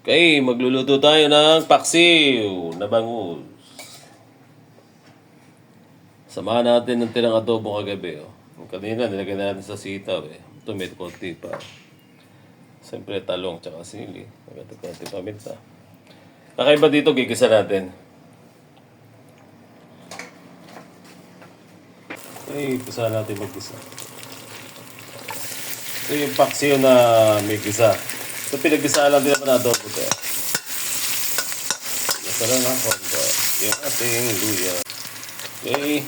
Okay, magluluto tayo ng paksiw na bangus. Samahan natin ng tirang adobo kagabi. Oh. Yung kanina, nilagay na natin sa sitaw. Ito, may konti pa. Siyempre, talong tsaka sili. Nagati-konti paminta. Kakaiba dito, gigisa natin. Okay, gisa natin mag-gisa. Ito yung paksiw na may gisa. Ito pinag-gisa lang din naman na adobo ito. Gisa lang ng konti. Yung ating luya. Okay.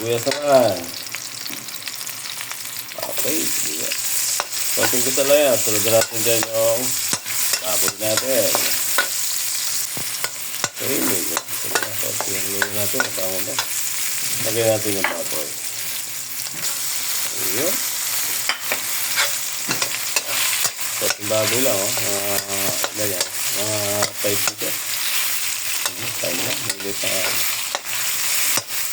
Luya naman. Okay, luya. Konting gisa lang yan. Sunod na natin dyan yung baboy natin. Okay, medyo. Konting yung luya natin. Tama na. Lagay natin yung baboy. Ayun. Konting baboy lang, oh. Ganyan. Mga 5 dito. Tayo na. Malit na.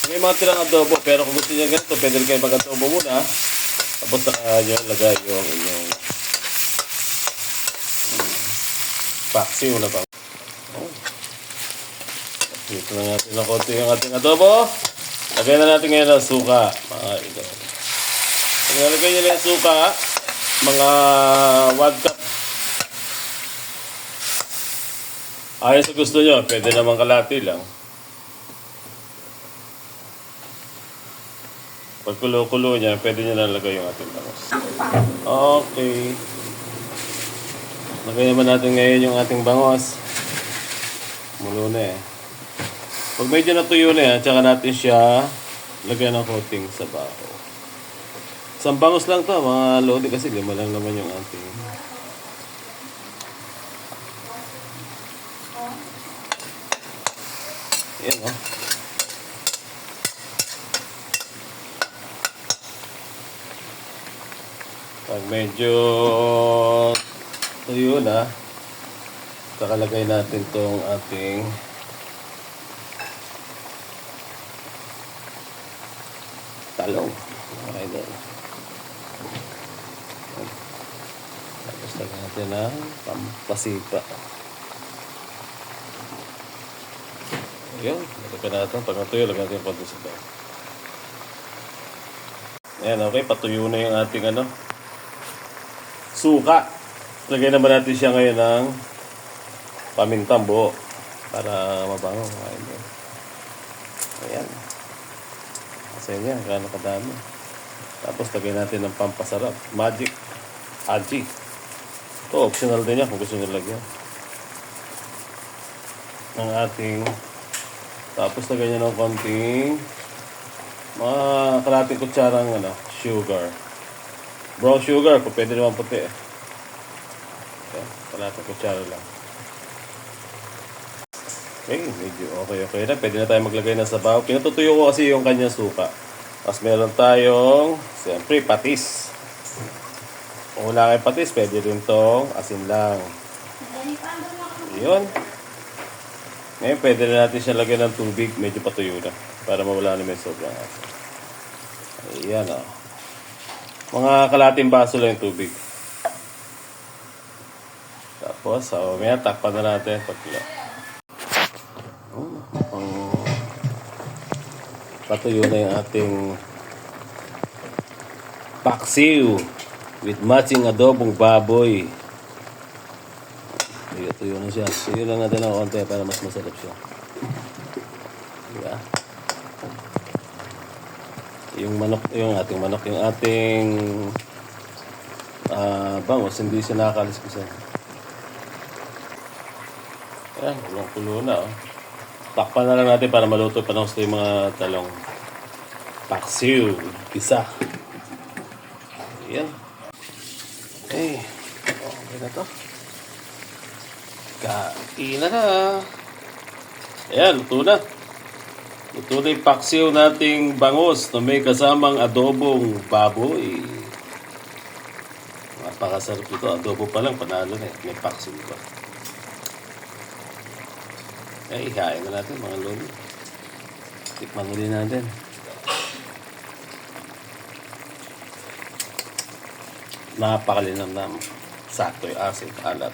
May mga tirang adobo, pero kung gusto niya ganito, pwede rin kayo mag-adobo muna. Tapos saka nyo lagay yung inyong paksiw na pang. Oh. Dito na natin ng konti yung ating adobo. Lagay na natin ngayon ang suka, mga idol. Pag nalagay nyo na yung suka, mga 1 cup. Ayon sa gusto nyo, pwede naman kalati lang. Pag kulo-kulo niya, pwede nyo nalagay yung ating bangus. Okay. Lagay naman natin ngayon yung ating bangus. Mulo na eh. Pag medyo natuyo na yan, tsaka natin siya lagyan ng coating sa baho. Isang bangus lang to, mga lodi, kasi 5 lang naman yung ating. Ayan, oh. Pag medyo tuyo na, kakalagay natin tong ating talong. Okay doon. Tapos lagyan natin ng pampasipa. Ayan, lagyan natin. Pag natuyo, lagyan natin yung konti sa bago. Ayan, okay. Patuyo na yung ating suka. Lagyan naman natin siya ngayon ng pamintang buo para mabango. Ayan. Kasi yan, gano'n kadami. Tapos lagyan natin ng pampasarap. Magic. Aji. Ito, optional din yan kung gusto nyo lagyan. Ang ating. Tapos lagyan nyo ng konting mga kalating kutsarang sugar. Brown sugar, kung pwede naman puti. Okay, kalating kutsara lang. Okay, medyo okay na. Pwede na tayo maglagay ng sabaw. Pinatutuyo ko kasi yung kanyang suka. Tapos meron tayong, siyempre, patis. Kung wala kayong patis, pwede rin itong asin lang. Yun. Ngayon, pwede na natin siya lagyan ng tubig. Medyo patuyo na. Para mawala naman sobrang asin. Ayan, oh. Mga kalating baso lang yung tubig. Tapos, may takpan na natin. Patuyo na yung ating paksiw with matching adobong baboy. Tuyo na siya. Tuyo lang natin ng konti para mas masarap siya. Diba? Yung manok, yung ating manok, yung ating bangus, hindi siya nakakalis kasi. Ayan, kulo na, oh. Takpan na lang natin para maluto pa ng yung mga talong. Paksiw, isa. Ayan. Okay. Okay na to. Kain na. Ayan, luto na. Luto na yung paksiw nating bangus na may kasamang adobong baboy. Napakasarap ito. Adobo pa lang, panalo na. May paksiw pa. Ay, ihain na natin mga lolo. Tikman ulit natin. Napakalinam na sakto yung asin, alat.